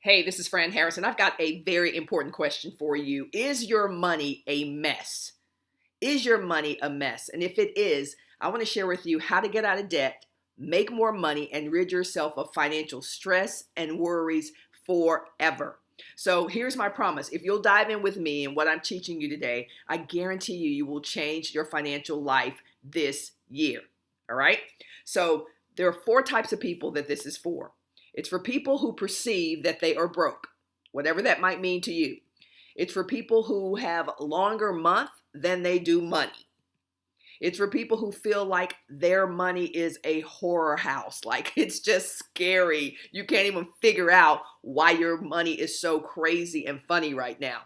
Hey, this is Fran Harrison. I've got a very important question for you. Is your money a mess? Is your money a mess? And if it is, I want to share with you how to get out of debt, make more money, and rid yourself of financial stress and worries forever. So here's my promise. If you'll dive in with me and what I'm teaching you today, I guarantee you will change your financial life this year. All right? So there are four types of people that this is for. It's for people who perceive that they are broke, whatever that might mean to you. It's for people who have longer month than they do money. It's for people who feel like their money is a horror house, like it's just scary. You can't even figure out why your money is so crazy and funny right now.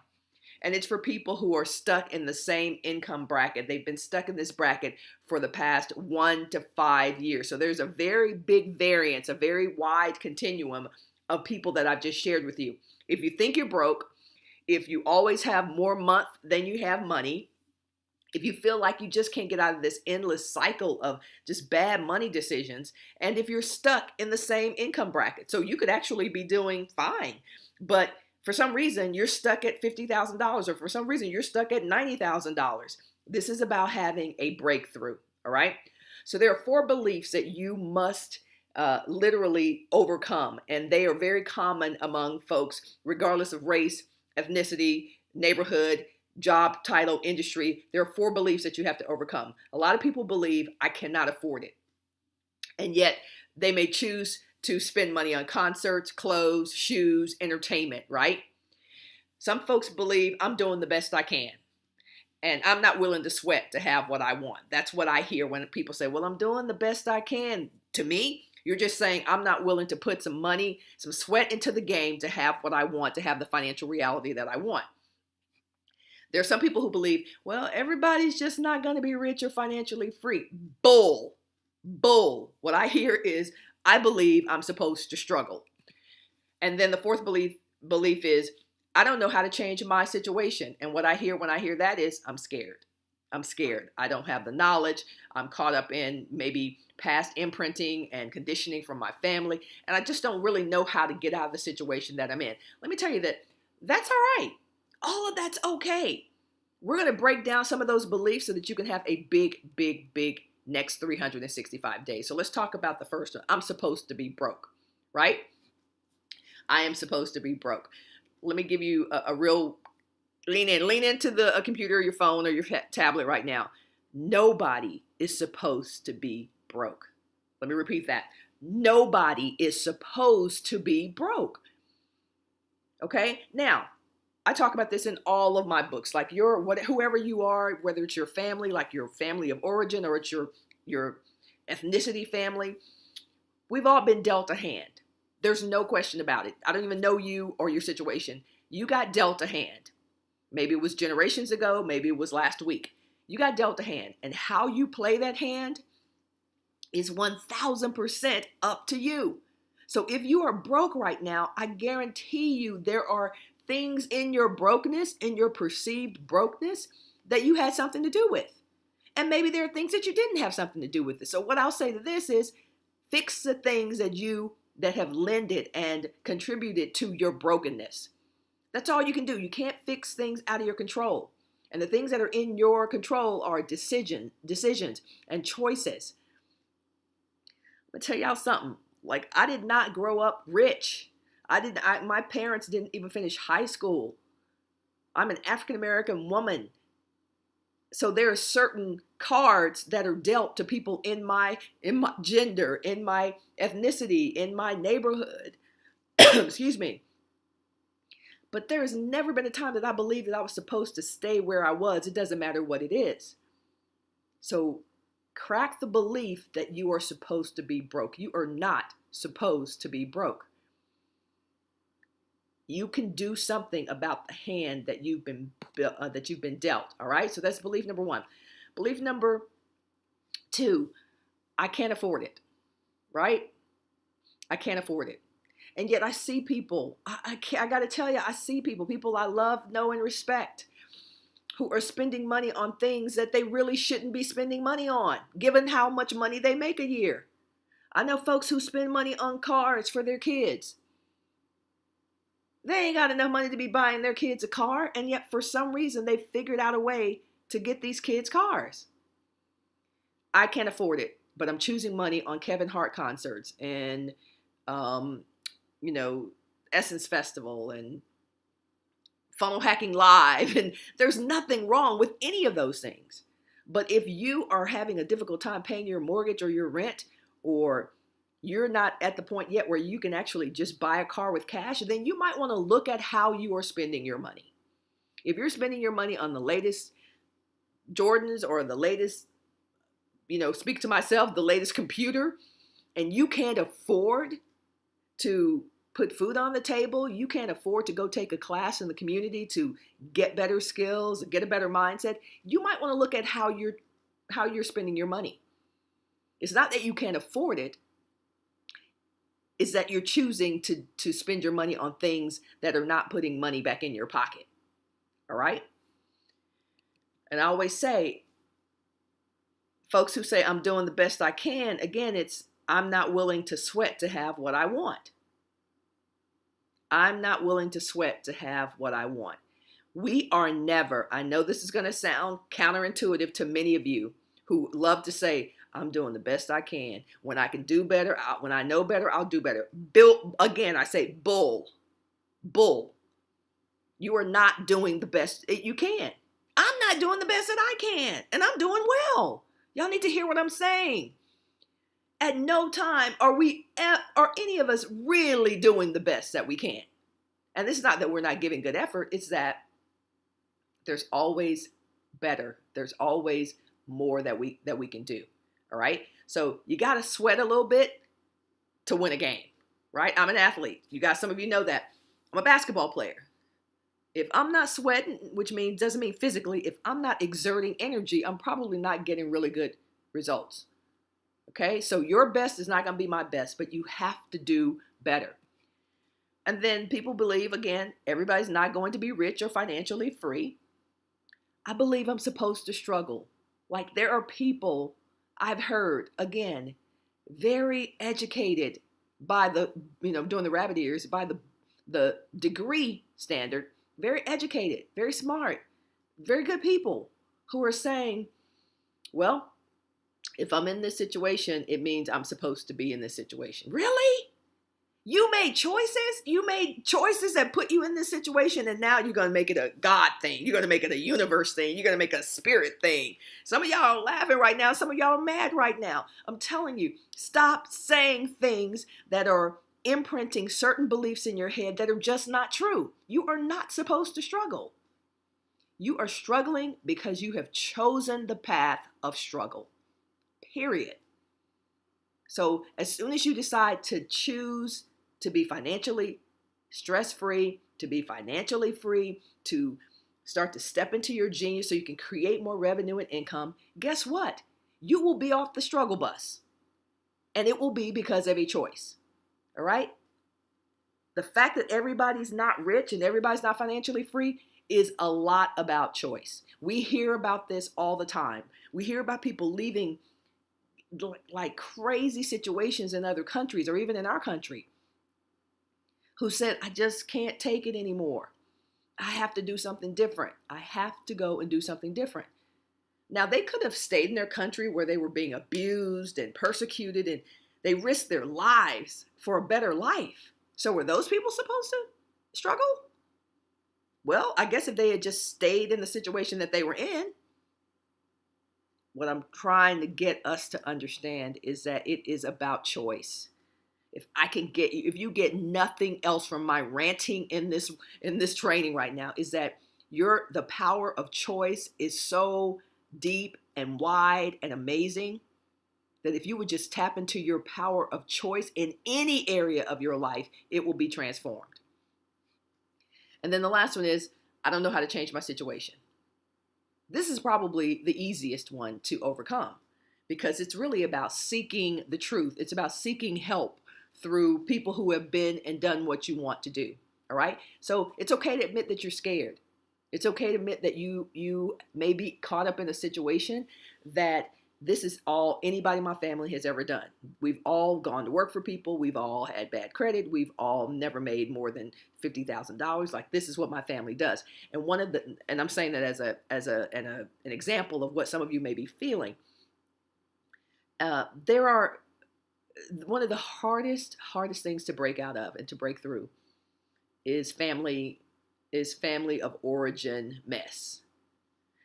And it's for people who are stuck in the same income bracket. They've been stuck in this bracket for the past 1 to 5 years. So there's a very big variance, a very wide continuum of people that I've just shared with you. If you think you're broke, if you always have more month than you have money, if you feel like you just can't get out of this endless cycle of just bad money decisions, and if you're stuck in the same income bracket. So you could actually be doing fine, but for some reason you're stuck at $50,000, or for some reason you're stuck at $90,000. This is about having a breakthrough, all right? So there are four beliefs that you must literally overcome, and they are very common among folks, regardless of race, ethnicity, neighborhood, job title, industry. There are four beliefs that you have to overcome. A lot of people believe I cannot afford it, and yet they may choose to spend money on concerts, clothes, shoes, entertainment, right? Some folks believe I'm doing the best I can, and I'm not willing to sweat to have what I want. That's what I hear when people say, well, I'm doing the best I can. To me, you're just saying I'm not willing to put some money, some sweat into the game to have what I want, to have the financial reality that I want. There are some people who believe, well, everybody's just not going to be rich or financially free. Bull. What I hear is, I believe I'm supposed to struggle. And then the fourth belief is, I don't know how to change my situation. And what I hear when I hear that is, I'm scared. I don't have the knowledge. I'm caught up in maybe past imprinting and conditioning from my family, and I just don't really know how to get out of the situation that I'm in. Let me tell you that that's all right. All of that's okay. We're going to break down some of those beliefs so that you can have a big next 365 days. So let's talk about the first one. I'm supposed to be broke, right? I am supposed to be broke. Let me give you a real lean into the computer, your phone, or your tablet right now. Nobody is supposed to be broke. Let me repeat that. Nobody is supposed to be broke. Okay? Now, I talk about this in all of my books. Like whoever you are, whether it's your family, like your family of origin, or it's your ethnicity family, we've all been dealt a hand. There's no question about it. I don't even know you or your situation. You got dealt a hand. Maybe it was generations ago. Maybe it was last week. You got dealt a hand. And how you play that hand is 1000% up to you. So if you are broke right now, I guarantee you there are things in your brokenness, in your perceived brokenness, that you had something to do with. And maybe there are things that you didn't have something to do with it. So what I'll say to this is, fix the things that have lended and contributed to your brokenness. That's all you can do. You can't fix things out of your control. And the things that are in your control are decisions and choices. I'm gonna tell y'all something. Like, I did not grow up rich. My parents didn't even finish high school. I'm an African-American woman. So there are certain cards that are dealt to people in my gender, in my ethnicity, in my neighborhood. Excuse me. But there has never been a time that I believed that I was supposed to stay where I was. It doesn't matter what it is. So crack the belief that you are supposed to be broke. You are not supposed to be broke. You can do something about the hand that you've been dealt. All right. So that's belief number one. Belief number two, I can't afford it. Right? I can't afford it. And yet I see people. I got to tell you, I see people I love, know, and respect, who are spending money on things that they really shouldn't be spending money on, given how much money they make a year. I know folks who spend money on cars for their kids. They ain't got enough money to be buying their kids a car, and yet for some reason they figured out a way to get these kids cars. I can't afford it, but I'm choosing money on Kevin Hart concerts and, um, you know, Essence Festival and Funnel Hacking Live. And there's nothing wrong with any of those things. But if you are having a difficult time paying your mortgage or your rent, or you're not at the point yet where you can actually just buy a car with cash, then you might want to look at how you are spending your money. If you're spending your money on the latest Jordans or the latest, speak to myself, the latest computer, and you can't afford to put food on the table, you can't afford to go take a class in the community to get better skills, get a better mindset, you might want to look at how you're spending your money. It's not that you can't afford it, it's that you're choosing to spend your money on things that are not putting money back in your pocket. All right? And I always say, folks who say I'm doing the best I can, again, it's I'm not willing to sweat to have what I want. I'm not willing to sweat to have what I want. We are never, I know this is going to sound counterintuitive to many of you who love to say, I'm doing the best I can. When I can do better, when I know better, I'll do better. Again, I say bull. You are not doing the best you can. I'm not doing the best that I can, and I'm doing well. Y'all need to hear what I'm saying. At no time are any of us really doing the best that we can. And this is not that we're not giving good effort. It's that there's always better. There's always more that we can do. All right. So you got to sweat a little bit to win a game, right? I'm an athlete. Some of you know that. I'm a basketball player. If I'm not sweating, which doesn't mean physically, if I'm not exerting energy, I'm probably not getting really good results. Okay, so your best is not going to be my best, but you have to do better. And then people believe, again, everybody's not going to be rich or financially free. I believe I'm supposed to struggle. Like there are people I've heard, again, very educated by doing the rabbit ears, by the degree standard, very educated, very smart, very good people who are saying, well, if I'm in this situation, it means I'm supposed to be in this situation. Really? You made choices? You made choices that put you in this situation, and now you're going to make it a God thing. You're going to make it a universe thing. You're going to make it a spirit thing. Some of y'all are laughing right now. Some of y'all are mad right now. I'm telling you, stop saying things that are imprinting certain beliefs in your head that are just not true. You are not supposed to struggle. You are struggling because you have chosen the path of struggle. Period. So as soon as you decide to choose to be financially stress-free, to be financially free, to start to step into your genius so you can create more revenue and income, guess what? You will be off the struggle bus. And it will be because of a choice. All right? The fact that everybody's not rich and everybody's not financially free is a lot about choice. We hear about this all the time. We hear about people leaving like crazy situations in other countries or even in our country who said, I just can't take it anymore. I have to do something different. I have to go and do something different. Now, they could have stayed in their country where they were being abused and persecuted, and they risked their lives for a better life. So were those people supposed to struggle? Well, I guess if they had just stayed in the situation that they were in. What I'm trying to get us to understand is that it is about choice. If you get nothing else from my ranting in this training right now, is that the power of choice is so deep and wide and amazing that if you would just tap into your power of choice in any area of your life, it will be transformed. And then the last one is, I don't know how to change my situation. This is probably the easiest one to overcome because it's really about seeking the truth. It's about seeking help through people who have been and done what you want to do. All right. So it's okay to admit that you're scared. It's okay to admit that you may be caught up in a situation that This is all anybody in my family has ever done. We've all gone to work for people. We've all had bad credit. We've all never made more than $50,000. Like, this is what my family does. And and I'm saying that an example of what some of you may be feeling. There are one of the hardest things to break out of and to break through is family of origin mess.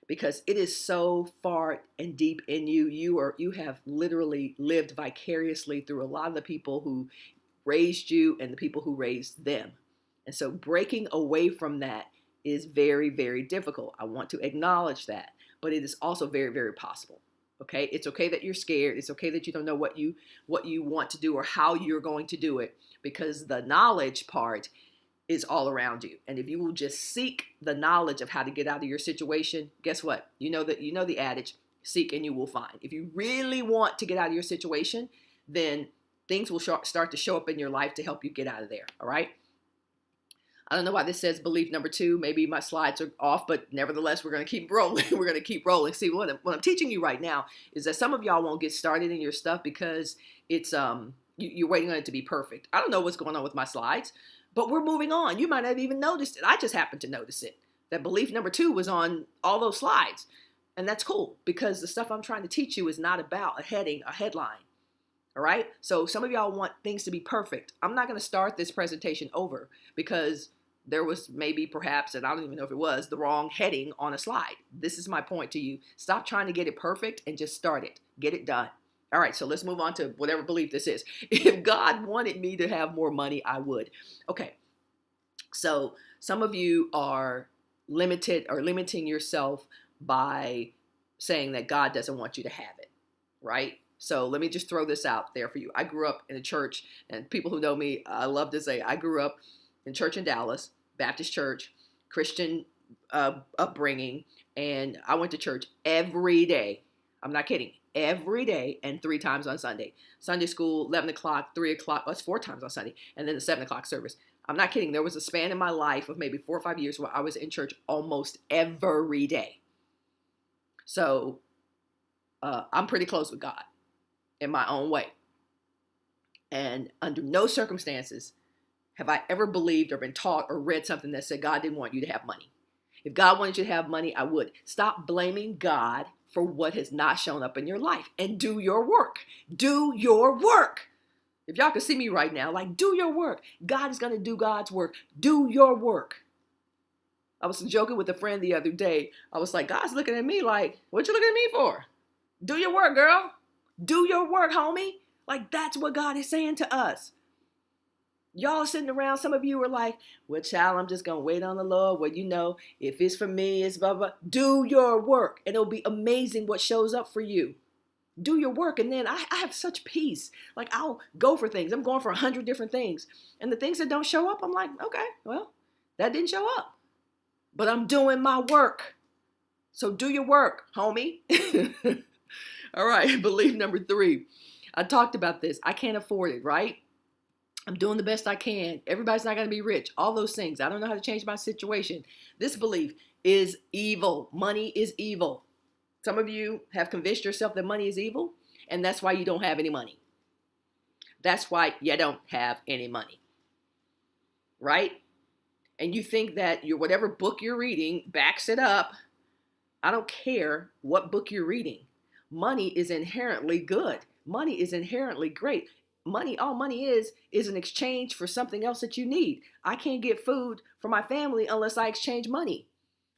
Because it is so far and deep in you. You have literally lived vicariously through a lot of the people who raised you and the people who raised them. And so breaking away from that is very, very difficult. I want to acknowledge that, but it is also very, very possible. Okay? It's okay that you're scared. It's okay that you don't know what you want to do or how you're going to do it, because the knowledge part is all around you. And if you will just seek the knowledge of how to get out of your situation, guess what? You know the adage, seek and you will find. If you really want to get out of your situation, then things will start to show up in your life to help you get out of there. All right? I don't know why this says belief number 2. Maybe my slides are off, but nevertheless, we're going to keep rolling. We're going to keep rolling. See, what I'm teaching you right now is that some of y'all won't get started in your stuff because it's you're waiting on it to be perfect. I don't know what's going on with my slides, but we're moving on. You might not have even noticed it. I just happened to notice it. That belief number 2 was on all those slides. And that's cool, because the stuff I'm trying to teach you is not about a headline. All right? So some of y'all want things to be perfect. I'm not going to start this presentation over because there was maybe, perhaps, and I don't even know if it was, the wrong heading on a slide. This is my point to you. Stop trying to get it perfect and just start it. Get it done. All right, so let's move on to whatever belief this is. If God wanted me to have more money, I would. Okay, so some of you are limiting yourself by saying that God doesn't want you to have it, right? So let me just throw this out there for you. I grew up in a church, and people who know me, I love to say I grew up in church in Dallas, Baptist church, Christian upbringing, and I went to church every day. I'm not kidding. Every day and 3 times on Sunday. Sunday school, 11 o'clock, 3 o'clock, that's 4 times on Sunday, and then the 7 o'clock service. I'm not kidding. There was a span in my life of maybe 4 or 5 years where I was in church almost every day. So I'm pretty close with God in my own way. And under no circumstances have I ever believed or been taught or read something that said God didn't want you to have money. If God wanted you to have money, I would. Stop blaming God for what has not shown up in your life and do your work. Do your work. If y'all can see me right now, like, do your work. God is going to do God's work. Do your work. I was joking with a friend the other day. I was like, God's looking at me like, what you looking at me for? Do your work, girl. Do your work, homie. Like, that's what God is saying to us. Y'all sitting around, some of you are like, well, child, I'm just going to wait on the Lord. Well, you know, if it's for me, it's blah, blah. Do your work, and it'll be amazing what shows up for you. Do your work, and then I have such peace. Like, I'll go for things. I'm going for 100 different things. And the things that don't show up, I'm like, okay, well, that didn't show up. But I'm doing my work. So do your work, homie. All right, belief number 3. I talked about this. I can't afford it, right? I'm doing the best I can. Everybody's not going to be rich. All those things. I don't know how to change my situation. This belief is evil. Money is evil. Some of you have convinced yourself that money is evil, and that's why you don't have any money. That's why you don't have any money. Right? And you think that whatever book you're reading backs it up. I don't care what book you're reading. Money is inherently good. Money is inherently great. Money, all money is an exchange for something else that you need. I can't get food for my family unless I exchange money.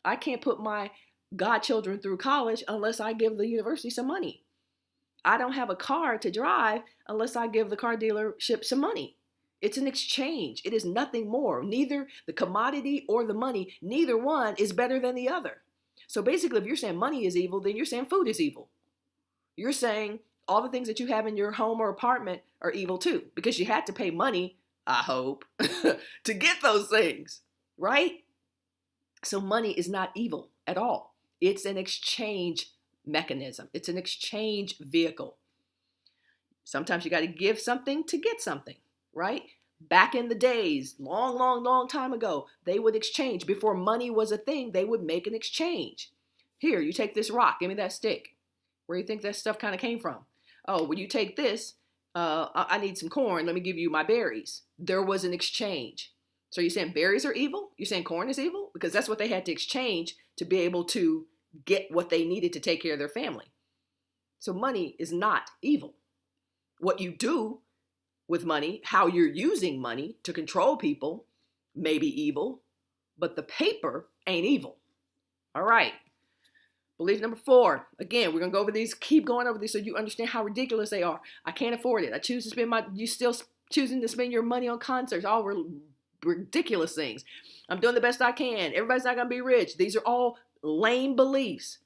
I can't put my godchildren through college unless I give the university some money. I don't have a car to drive unless I give the car dealership some money. It's an exchange. It is nothing more. Neither the commodity or the money, neither one is better than the other. So basically, if you're saying money is evil, then you're saying food is evil. You're saying all the things that you have in your home or apartment are evil too, because you had to pay money, I hope, to get those things, right? So money is not evil at all. It's an exchange mechanism. It's an exchange vehicle. Sometimes you got to give something to get something, right? Back in the days, long time ago, they would exchange. Before money was a thing, they would make an exchange. Here, you take this rock, give me that stick. Where do you think that stuff kind of came from? Oh, well, you take this. I need some corn. Let me give you my berries. There was an exchange. So you're saying berries are evil? You're saying corn is evil? Because that's what they had to exchange to be able to get what they needed to take care of their family. So money is not evil. What you do with money, how you're using money to control people, may be evil, but the paper ain't evil. All right. Belief number 4. Again, we're going to go over these, keep going over these so you understand how ridiculous they are. I can't afford it. I choose to spend you still choosing to spend your money on concerts, all ridiculous things. I'm doing the best I can. Everybody's not going to be rich. These are all lame beliefs,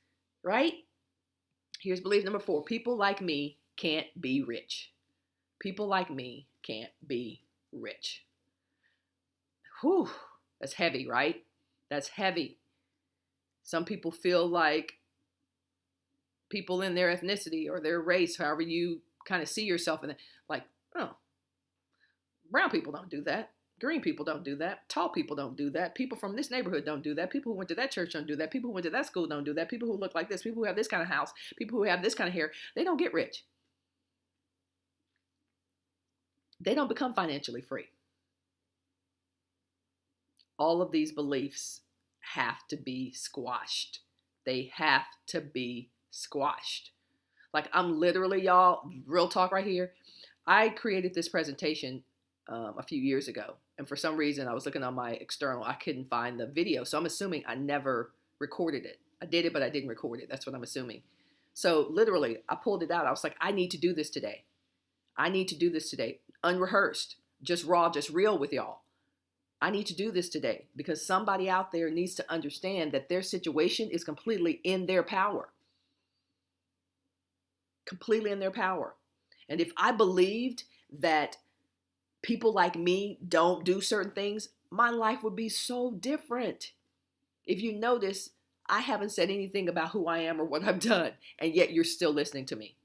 right? Here's belief number 4. People like me can't be rich. People like me can't be rich. Whew, that's heavy, right? That's heavy. Some people feel like people in their ethnicity or their race, however you kind of see yourself in it, like, oh, brown people don't do that. Green people don't do that. Tall people don't do that. People from this neighborhood don't do that. People who went to that church don't do that. People who went to that school don't do that. People who look like this, people who have this kind of house, people who have this kind of hair, they don't get rich. They don't become financially free. All of these beliefs have to be squashed. They have to be squashed. Like, I'm literally, y'all, real talk right here. I created this presentation a few years ago. And for some reason, I was looking on my external. I couldn't find the video. So I'm assuming I never recorded it. I did it, but I didn't record it. That's what I'm assuming. So literally, I pulled it out. I was like, I need to do this today. I need to do this today. Unrehearsed, just raw, just real with y'all. I need to do this today because somebody out there needs to understand that their situation is completely in their power. Completely in their power. And if I believed that people like me don't do certain things, my life would be so different. If you notice, I haven't said anything about who I am or what I've done, and yet you're still listening to me.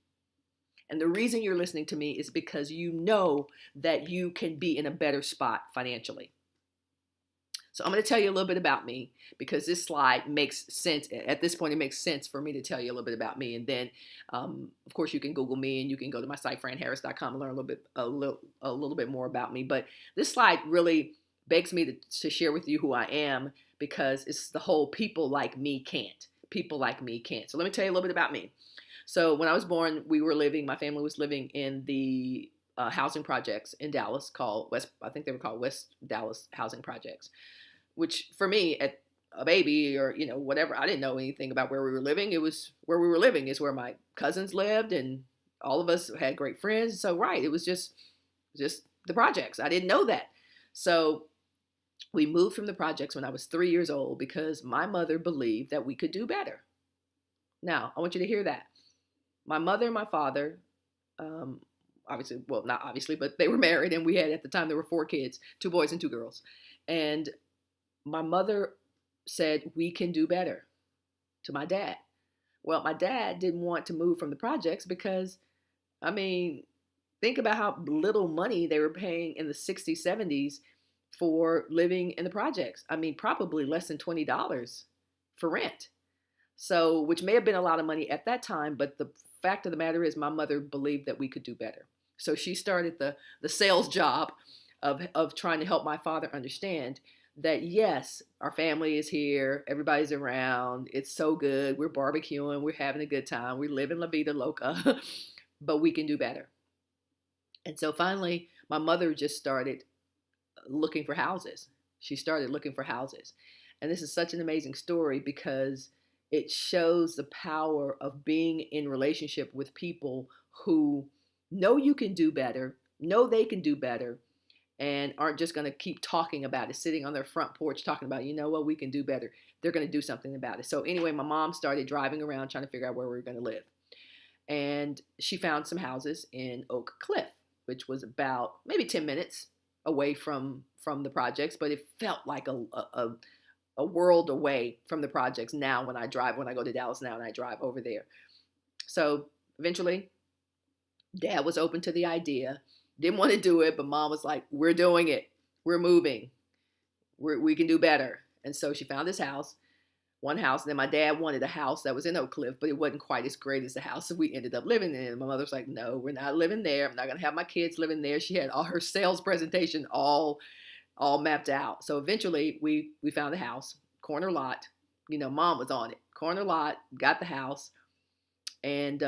And the reason you're listening to me is because you know that you can be in a better spot financially. So I'm going to tell you a little bit about me because this slide makes sense. At this point, it makes sense for me to tell you a little bit about me. And then, of course, you can Google me and you can go to my site, franharris.com, and learn a little bit more about me. But this slide really begs me to share with you who I am because it's the whole people like me can't. People like me can't. So let me tell you a little bit about me. So when I was born, my family was living in the housing projects in Dallas called West Dallas housing projects. Which for me, at a baby or, whatever, I didn't know anything about where we were living. It was where we were living is where my cousins lived and all of us had great friends. So, right, it was just the projects. I didn't know that. So we moved from the projects when I was 3 years old because my mother believed that we could do better. Now, I want you to hear that. My mother and my father, obviously, well, not obviously, but they were married and we had, at the time, there were 4 kids, 2 boys and 2 girls. And my mother said, we can do better to my dad. Well, my dad didn't want to move from the projects because, think about how little money they were paying in the 60s, 70s for living in the projects. Probably less than $20 for rent. So, which may have been a lot of money at that time, but the fact of the matter is my mother believed that we could do better. So she started the sales job of trying to help my father understand that yes, our family is here, everybody's around, it's so good, we're barbecuing, we're having a good time, we live in La Vida Loca, but we can do better. And so finally, my mother just started looking for houses. She started looking for houses. And this is such an amazing story because it shows the power of being in relationship with people who know you can do better, know they can do better, and aren't just going to keep talking about it, sitting on their front porch talking about, we can do better. They're going to do something about it. So anyway, my mom started driving around trying to figure out where we were going to live. And she found some houses in Oak Cliff, which was about maybe 10 minutes away from the projects, but it felt like a world away from the projects now when I go to Dallas now and I drive over there. So eventually, Dad was open to the idea. Didn't want to do it, but Mom was like, we're doing it. We're moving. We can do better. And so she found this house. one house. And then my dad wanted a house that was in Oak Cliff, but it wasn't quite as great as the house that we ended up living in. And my mother's like, no, we're not living there. I'm not going to have my kids living there. She had all her sales presentation all mapped out. So eventually we found a house, corner lot. You know, mom was on it. Corner lot, got the house, and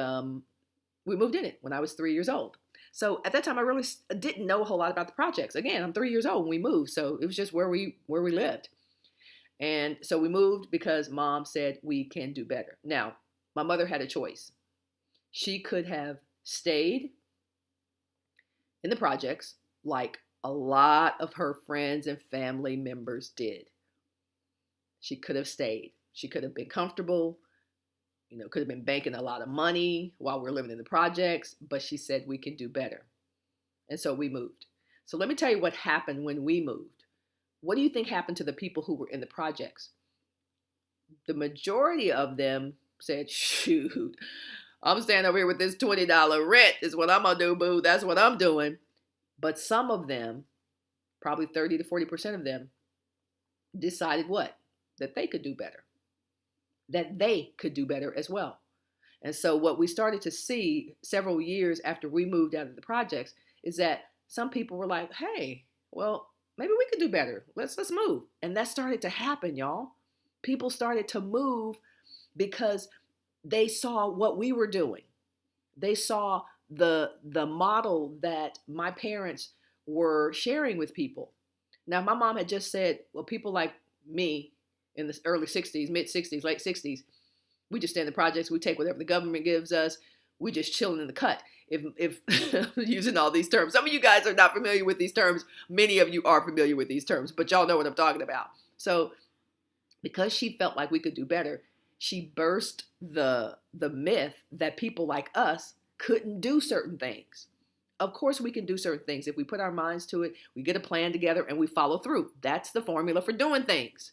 we moved in it when I was 3 years old. So at that time, I really didn't know a whole lot about the projects. Again, I'm 3 years old when we moved, so it was just where we lived. And so we moved because mom said we can do better. Now, my mother had a choice. She could have stayed in the projects like a lot of her friends and family members did. She could have stayed. She could have been comfortable, you know, could have been banking a lot of money while we're living in the projects, but she said we can do better. And so we moved. So let me tell you what happened when we moved. What do you think happened to the people who were in the projects? The majority of them said, shoot, I'm staying over here with this $20 rent is what I'm going to do, boo. That's what I'm doing. But some of them, probably 30 to 40% of them, decided what? That they could do better. That they could do better as well. And so what we started to see several years after we moved out of the projects is that some people were like, hey, well, maybe we could do better. Let's move. And that started to happen, y'all. People started to move because they saw what we were doing. They saw the model that my parents were sharing with people. Now, my mom had just said, well, people like me in the early 60s, mid 60s, late 60s, we just stay in the projects. We take whatever the government gives us. We just chilling in the cut. If using all these terms, some of you guys are not familiar with these terms. Many of you are familiar with these terms, but y'all know what I'm talking about. So because she felt like we could do better, she burst the myth that people like us couldn't do certain things. Of course we can do certain things. If we put our minds to it, we get a plan together and we follow through. That's the formula for doing things.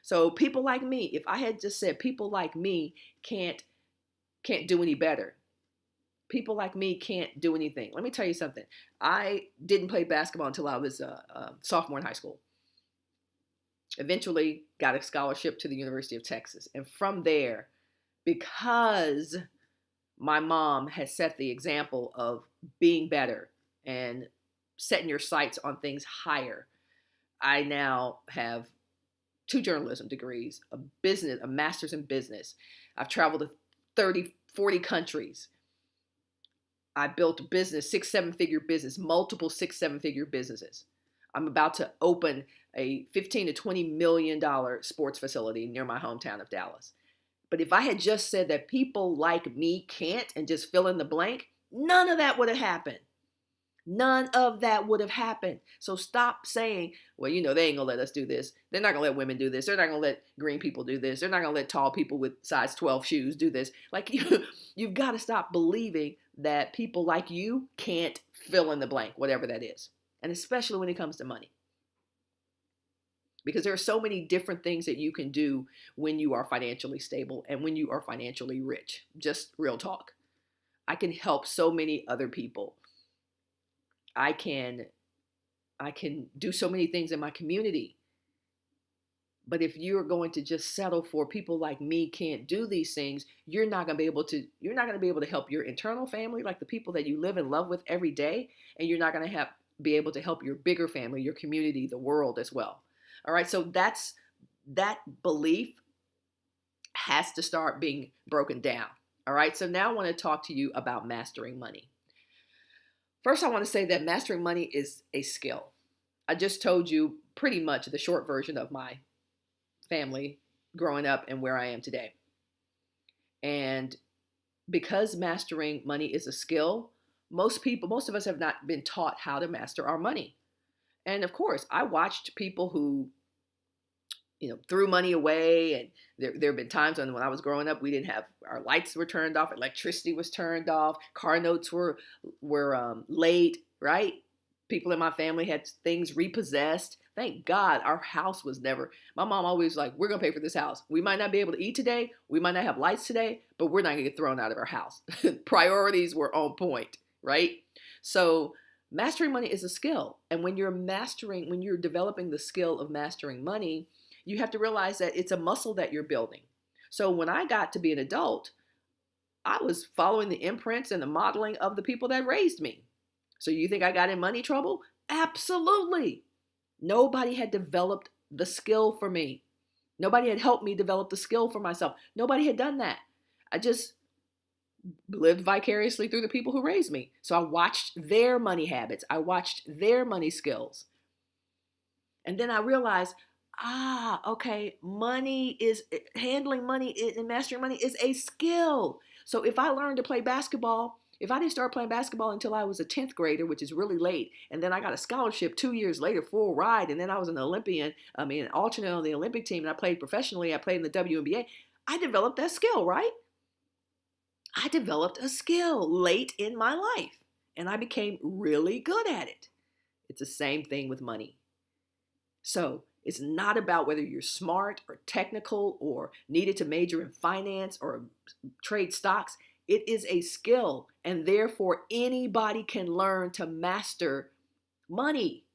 So people like me, if I had just said people like me can't do any better. People like me can't do anything. Let me tell you something. I didn't play basketball until I was a sophomore in high school. Eventually got a scholarship to the University of Texas. And from there, because my mom has set the example of being better and setting your sights on things higher, I now have 2 journalism degrees, a master's in business. I've traveled to 30, 40 countries. I built a business, 6, 7-figure business, multiple 6, 7-figure businesses. I'm about to open a $15 to $20 million sports facility near my hometown of Dallas. But if I had just said that people like me can't and just fill in the blank, none of that would have happened. None of that would have happened. So stop saying, well, you know, they ain't going to let us do this. They're not going to let women do this. They're not going to let green people do this. They're not going to let tall people with size 12 shoes do this. Like, you've got to stop believing that people like you can't fill in the blank, whatever that is. And especially when it comes to money. Because there are so many different things that you can do when you are financially stable and when you are financially rich. Just real talk. I can help so many other people. I can do so many things in my community. But if you're going to just settle for people like me can't do these things, you're not going to be able to help your internal family, like the people that you live and love with every day, and you're not going to be able to help your bigger family, your community, the world as well. All right, so that belief has to start being broken down. All right, so now I want to talk to you about mastering money. First, I want to say that mastering money is a skill. I just told you pretty much the short version of my family growing up and where I am today. And because mastering money is a skill, most of us have not been taught how to master our money. And of course, I watched people who, threw money away. And there have been times when I was growing up, we didn't have, our lights were turned off, electricity was turned off, car notes were late, right? People in my family had things repossessed. Thank God our house was never, my mom always was like, we're going to pay for this house. We might not be able to eat today. We might not have lights today, but we're not going to get thrown out of our house. Priorities were on point, right? So mastering money is a skill. And when you're developing the skill of mastering money, You have to realize that it's a muscle that you're building. So when I got to be an adult, I was following the imprints and the modeling of the people that raised me. So you think I got in money trouble? Absolutely. Nobody had developed the skill for me. Nobody had helped me develop the skill for myself. Nobody had done that. I just lived vicariously through the people who raised me. So I watched their money habits. I watched their money skills. And then I realized, okay, handling money and mastering money is a skill. So if I learned to play basketball, if I didn't start playing basketball until I was a 10th grader, which is really late, and then I got a scholarship 2 years later, full ride, and then I was an an alternate on the Olympic team, and I played professionally, I played in the WNBA, I developed that skill, right? I developed a skill late in my life, and I became really good at it. It's the same thing with money. So it's not about whether you're smart or technical or needed to major in finance or trade stocks. It is a skill, and therefore anybody can learn to master money.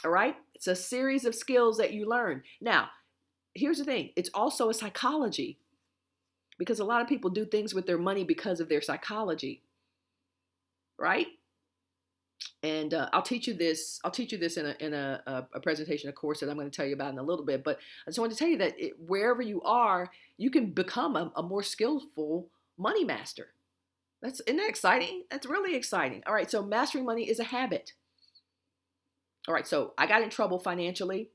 All right? It's a series of skills that you learn. Now, here's the thing. It's also a psychology, because a lot of people do things with their money because of their psychology, right? And I'll teach you this in a presentation, a course that I'm going to tell you about in a little bit. But I just wanted to tell you that wherever you are, you can become a more skillful money master. Isn't that exciting? That's really exciting. All right, so mastering money is a habit. All right, so I got in trouble financially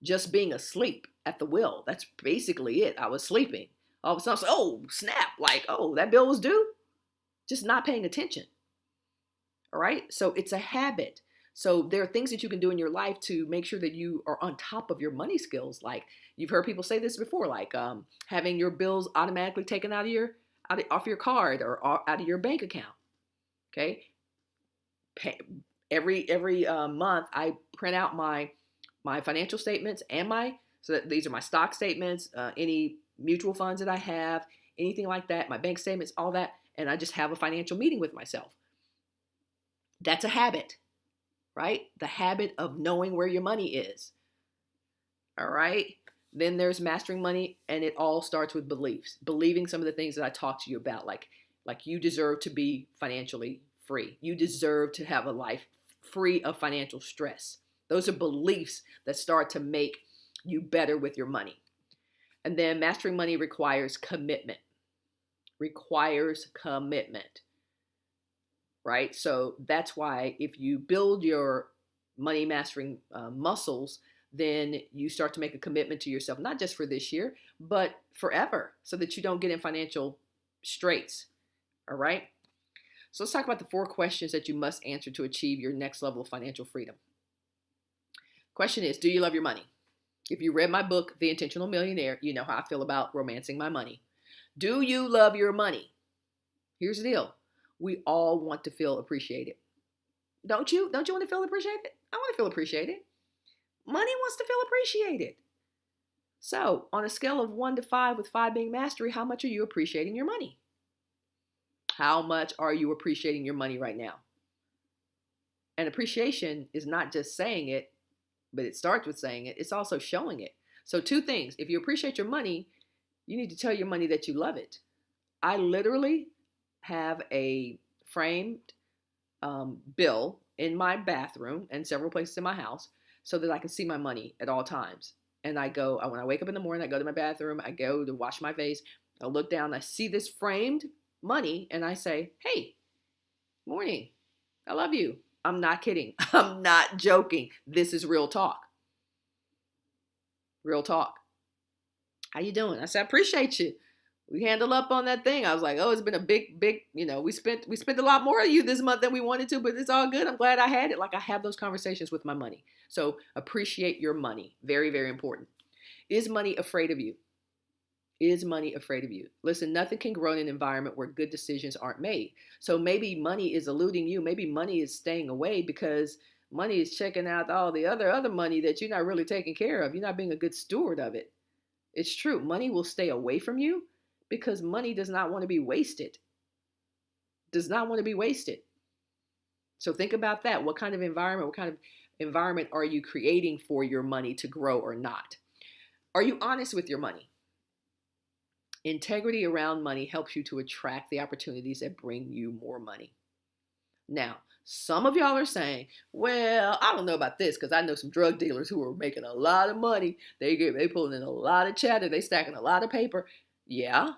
just being asleep at the wheel. That's basically it. I was sleeping. All of a sudden, oh, snap, like, oh, that bill was due. Just not paying attention. All right, so it's a habit. So there are things that you can do in your life to make sure that you are on top of your money skills. Like you've heard people say this before, like having your bills automatically taken off your card or out of your bank account. Okay, every month I print out my financial statements and so that these are my stock statements, any mutual funds that I have, anything like that, my bank statements, all that, and I just have a financial meeting with myself. That's a habit, right? The habit of knowing where your money is. All right. Then there's mastering money, and it all starts with beliefs. Believing some of the things that I talked to you about, like you deserve to be financially free. You deserve to have a life free of financial stress. Those are beliefs that start to make you better with your money. And then mastering money requires commitment. Right? So that's why if you build your money mastering muscles, then you start to make a commitment to yourself, not just for this year, but forever, so that you don't get in financial straits. All right? So let's talk about the 4 questions that you must answer to achieve your next level of financial freedom. Question is, do you love your money? If you read my book, The Intentional Millionaire, you know how I feel about romancing my money. Do you love your money? Here's the deal. We all want to feel appreciated. Don't you? Don't you want to feel appreciated? I want to feel appreciated. Money wants to feel appreciated. So, on a scale of 1 to 5, with 5 being mastery, how much are you appreciating your money? How much are you appreciating your money right now? And appreciation is not just saying it, but it starts with saying it. It's also showing it. So 2 things. If you appreciate your money, you need to tell your money that you love it. I literally have a framed bill in my bathroom and several places in my house so that I can see my money at all times. And when I wake up in the morning, I go to my bathroom, I go to wash my face, I look down, I see this framed money, and I say, hey, morning, I love you. I'm not kidding. I'm not joking. This is real talk. Real talk. How you doing? I said, I appreciate you. We handled up on that thing. I was like, oh, it's been a big, we spent a lot more of you this month than we wanted to, but it's all good. I'm glad I had it. Like, I have those conversations with my money. So appreciate your money. Very, very important. Is money afraid of you? Is money afraid of you? Listen, nothing can grow in an environment where good decisions aren't made. So maybe money is eluding you. Maybe money is staying away because money is checking out all the other money that you're not really taking care of. You're not being a good steward of it. It's true. Money will stay away from you because money does not want to be wasted. Does not want to be wasted. So think about that. What kind of environment, what kind of environment are you creating for your money to grow or not? Are you honest with your money? Integrity around money helps you to attract the opportunities that bring you more money. Now, some of y'all are saying, well, I don't know about this because I know some drug dealers who are making a lot of money. They pulling in a lot of cheddar. They stacking a lot of paper. Yeah,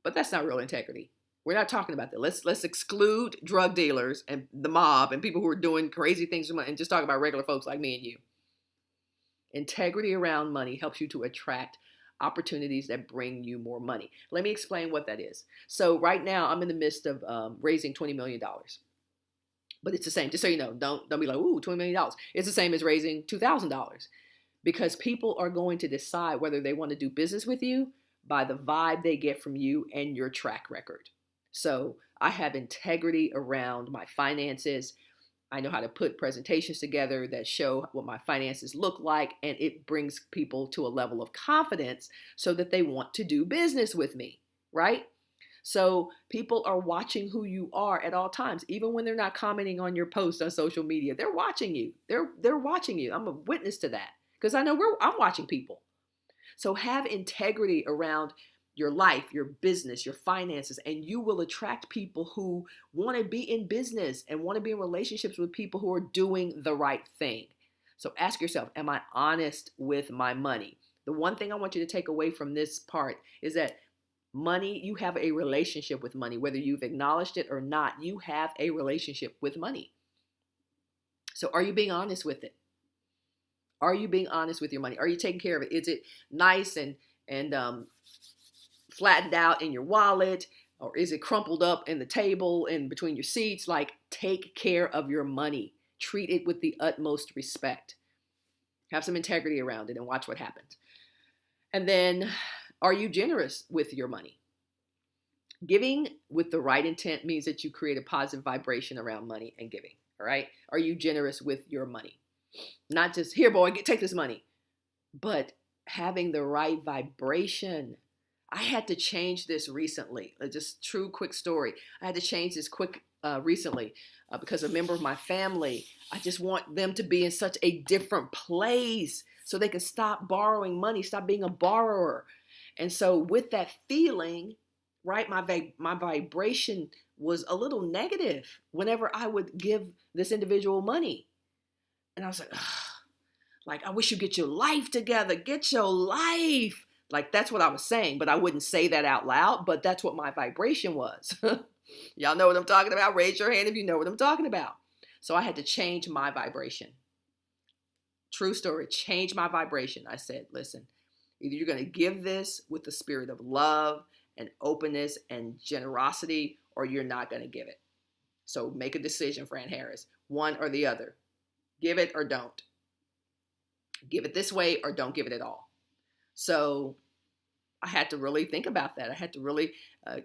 but that's not real integrity. We're not talking about that. Let's exclude drug dealers and the mob and people who are doing crazy things with money and just talk about regular folks like me and you. Integrity around money helps you to attract opportunities that bring you more money. Let me explain what that is. So right now I'm in the midst of raising $20 million. But it's the same, just so you know, don't be like, ooh, $20 million. It's the same as raising $2,000 because people are going to decide whether they want to do business with you by the vibe they get from you and your track record. So I have integrity around my finances. I know how to put presentations together that show what my finances look like, and it brings people to a level of confidence so that they want to do business with me, right? So people are watching who you are at all times, even when they're not commenting on your posts on social media. They're watching you. They're watching you. I'm a witness to that because I know I'm watching people. So have integrity around your life, your business, your finances, and you will attract people who want to be in business and want to be in relationships with people who are doing the right thing. So ask yourself, am I honest with my money? The one thing I want you to take away from this part is that money, you have a relationship with money. Whether you've acknowledged it or not, you have a relationship with money. So are you being honest with it? Are you being honest with your money? Are you taking care of it? Is it nice and flattened out in your wallet, or is it crumpled up in the table in between your seats? Like, take care of your money. Treat it with the utmost respect. Have some integrity around it and watch what happens. And then, are you generous with your money? Giving with the right intent means that you create a positive vibration around money and giving. All right? Are you generous with your money? Not just, here, boy, take this money, but having the right vibration. I had to change this recently. Just true quick story. I had to change this recently because a member of my family, I just want them to be in such a different place so they can stop borrowing money, stop being a borrower. And so with that feeling, right, my vibration was a little negative whenever I would give this individual money. And I was like, ugh, I wish you get your life together. Get your life. Like, that's what I was saying, but I wouldn't say that out loud, but that's what my vibration was. Y'all know what I'm talking about? Raise your hand if you know what I'm talking about. So I had to change my vibration. True story, change my vibration. I said, listen, either you're going to give this with the spirit of love and openness and generosity, or you're not going to give it. So make a decision, Fran Harris, one or the other. Give it or don't. Give it this way or don't give it at all. So I had to really think about that. I had to really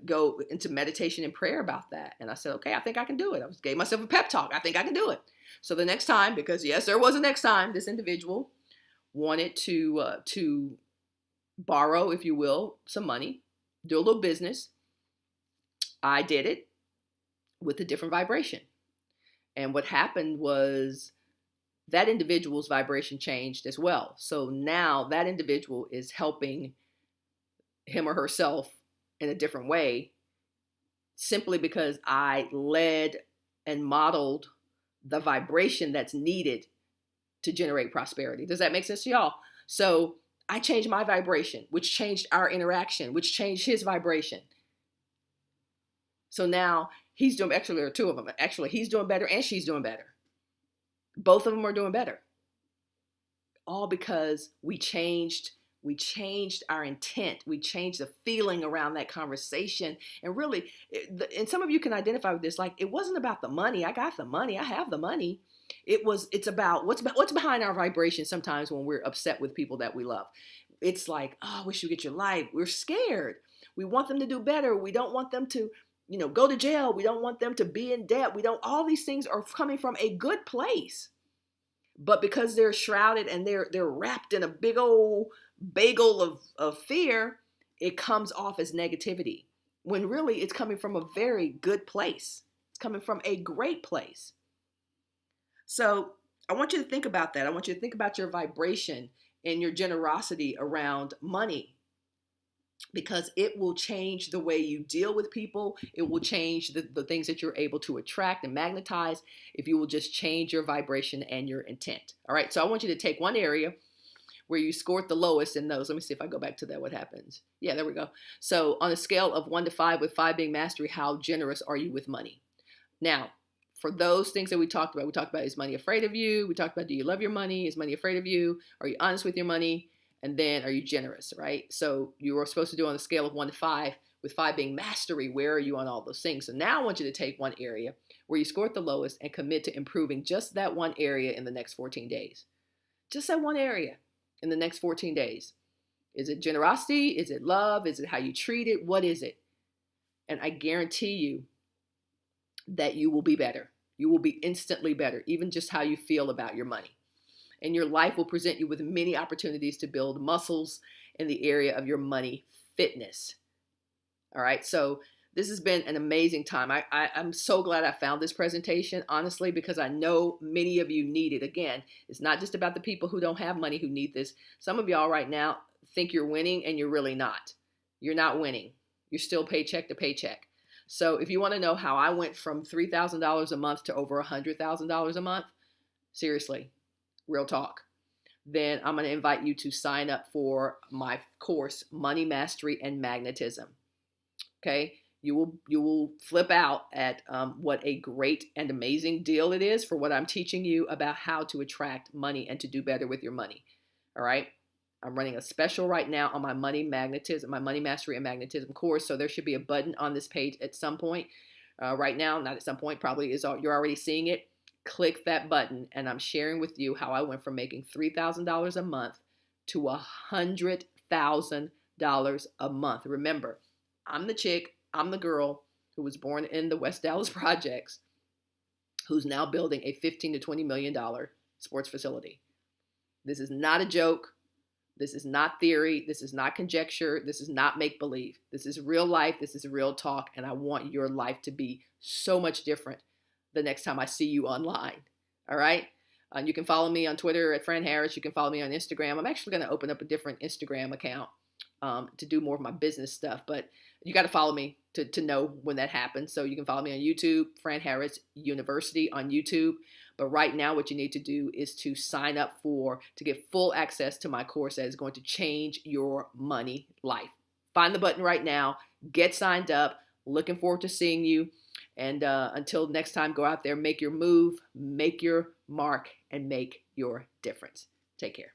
go into meditation and prayer about that. And I said, okay, I think I can do it. I gave myself a pep talk. I think I can do it. So the next time, because yes, there was a next time, this individual wanted to borrow, if you will, some money, do a little business. I did it with a different vibration. And what happened was that individual's vibration changed as well. So now that individual is helping him or herself in a different way simply because I led and modeled the vibration that's needed to generate prosperity. Does that make sense to y'all? So I changed my vibration, which changed our interaction, which changed his vibration. So now he's doing, actually there are two of them. Actually, he's doing better and she's doing better. Both of them are doing better. All because we changed our intent. We changed the feeling around that conversation. And really, and some of you can identify with this, like, it wasn't about the money. I got the money. I have the money. It's about what's behind our vibration sometimes when we're upset with people that we love. It's like, oh, I wish you get your life. We're scared. We want them to do better. We don't want them to, go to jail. We don't want them to be in debt. All these things are coming from a good place. But because they're shrouded and they're wrapped in a big old bagel of fear, it comes off as negativity. When really it's coming from a very good place. It's coming from a great place. So I want you to think about that. I want you to think about your vibration and your generosity around money, because it will change the way you deal with people. It will change the things that you're able to attract and magnetize if you will just change your vibration and your intent. All right. So I want you to take one area where you scored the lowest in those. Let me see if I go back to that. What happens? Yeah, there we go. So on a scale of 1 to 5, with 5 being mastery, how generous are you with money? Now, for those things that we talked about, is money afraid of you? We talked about, do you love your money? Is money afraid of you? Are you honest with your money? And then, are you generous, right? So you were supposed to do on a scale of 1 to 5, with 5 being mastery. Where are you on all those things? So now I want you to take one area where you scored the lowest and commit to improving just that one area in the next 14 days. Just that one area in the next 14 days. Is it generosity? Is it love? Is it how you treat it? What is it? And I guarantee you that you will be better. You will be instantly better, even just how you feel about your money. And your life will present you with many opportunities to build muscles in the area of your money fitness. All right. So this has been an amazing time. I'm so glad I found this presentation, honestly, because I know many of you need it. Again, it's not just about the people who don't have money who need this. Some of y'all right now think you're winning, and you're really not. You're not winning. You're still paycheck to paycheck. So if you want to know how I went from $3,000 a month to over $100,000 a month, seriously, real talk, then I'm going to invite you to sign up for my course, Money Mastery and Magnetism. Okay, you will flip out at what a great and amazing deal it is for what I'm teaching you about how to attract money and to do better with your money. All right, I'm running a special right now on my Money Mastery and Magnetism course. So there should be a button on this page at some point. Right now, not at some point, probably is. You're already seeing it. Click that button, and I'm sharing with you how I went from making $3,000 a month to $100,000 a month. Remember, I'm the chick, I'm the girl who was born in the West Dallas projects, who's now building a $15 to $20 million sports facility. This is not a joke. This is not theory. This is not conjecture. This is not make-believe. This is real life. This is real talk. And I want your life to be so much different the next time I see you online. All right? You can follow me on Twitter at Fran Harris. You can follow me on Instagram. I'm actually going to open up a different Instagram account to do more of my business stuff. But you got to follow me to know when that happens. So you can follow me on YouTube, Fran Harris University on YouTube. But right now, what you need to do is to sign up to get full access to my course that is going to change your money life. Find the button right now. Get signed up. Looking forward to seeing you. And until next time, go out there, make your move, make your mark, and make your difference. Take care.